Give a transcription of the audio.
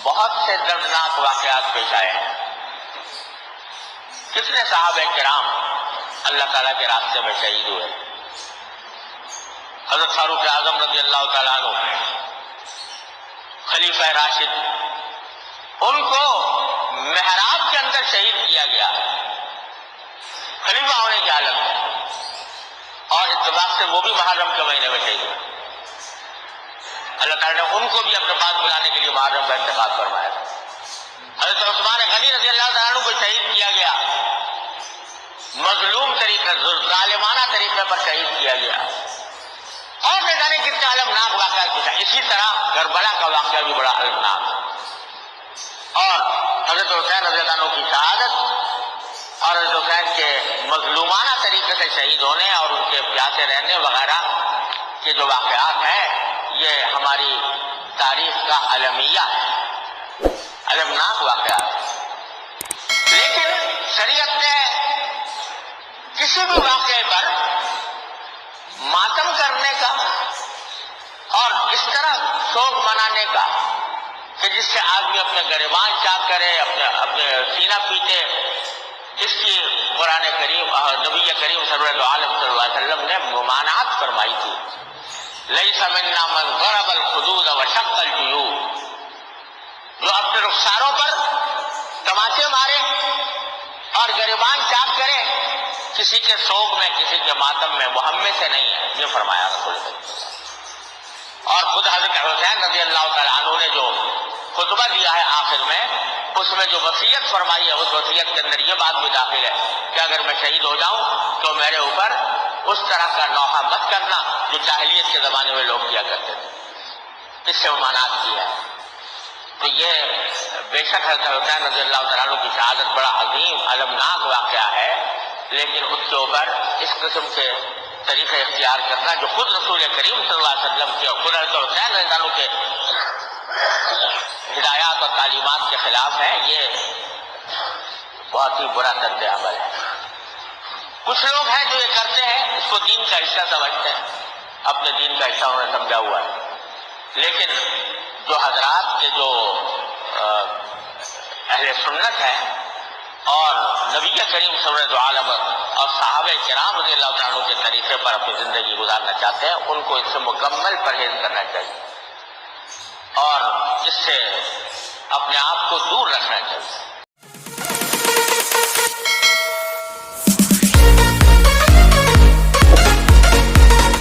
بہت سے دردناک واقعات پیش آئے ہیں. کتنے صحابہ کرام اللہ تعالیٰ کے راستے میں شہید ہوئے. حضرت فاروق اعظم رضی اللہ تعالیٰ عنہ خلیفہ راشد، ان کو محراب کے اندر شہید کیا گیا خلیفہ ہونے کی حالت میں، اور اتفاق سے وہ بھی محرم کے مہینے میں شہید ہوئے. اللہ تعالیٰ نے ان کو بھی اپنے پاس بلانے کے لیے محرم کا انتخاب فرمایا. حضرت عثمان غنی رضی اللہ تعالیٰ عنہ کو شہید کیا گیا، مظلوم طریقے، ظالمانہ طریقے پر شہید کیا گیا. اور نہ جانے کتنے المناک واقعات پوچھا. اسی طرح کربلا کا واقعہ بھی بڑا المناک. اور حضرت حسین رضی اللہ عنہ کی شہادت اور حضرت حسین کے مظلومانہ طریقے سے شہید ہونے اور ان کے پیاسے رہنے وغیرہ کے جو واقعات ہیں، یہ ہماری تاریخ کا المیہ ہے، المناک واقعات. لیکن شریعت نے کسی بھی واقعے پر ماتم کرنے کا اور اس طرح شوق منانے کا کہ جس سے آدمی اپنے گریبان چاک کرے، اپنے سینہ پیٹے، اس کی قرآن کریم اور نبی کریم سرور عالم صلی اللہ علیہ وسلم نے ممانعت فرمائی تھی. لیس منا من ضرب الخدود وشق الجیوب، جو اپنے رخساروں پر تماچے مارے اور گریبان چاک کرے کسی کے سوگ میں، کسی کے ماتم میں، وہ ہم میں سے نہیں ہے، یہ فرمایا رسول اللہ. اور خود حضرت حسین رضی اللہ تعالیٰ عنہ نے جو خطبہ دیا ہے آخر میں، اس میں جو وصیت فرمائی ہے، اس وصیت کے اندر یہ بات بھی داخل ہے کہ اگر میں شہید ہو جاؤں تو میرے اوپر اس طرح کا نوحہ مت کرنا جو جاہلیت کے زمانے میں لوگ کیا کرتے تھے. اس سے ممانعت کی ہے. تو یہ بے شک حضرت حسین رضی اللہ تعالیٰ عنہ کی شہادت بڑا عظیم المناک واقعہ ہے، لیکن اس کے اوپر اس قسم کے طریقے اختیار کرنا جو خود رسول کریم صلی اللہ علیہ وسلم کے اور خود حضرت حسین رضی اللہ عنہ کے ہدایات اور تعلیمات کے خلاف ہے، یہ بہت ہی برا طرز عمل ہے. کچھ لوگ ہیں جو یہ کرتے ہیں، اس کو دین کا حصہ سمجھتے ہیں، اپنے دین کا حصہ انہوں نے سمجھا ہوا ہے. لیکن جو حضرات کے جو اہل سنت ہیں اور نبی کریم صلی اللہ علیہ وسلم اور صحابہ کرام رضی اللہ تعالیٰ عنہ کے طریقے پر اپنی زندگی گزارنا چاہتے ہیں، ان کو اس سے مکمل پرہیز کرنا چاہیے اور اس سے اپنے آپ کو دور رکھنا چاہیے.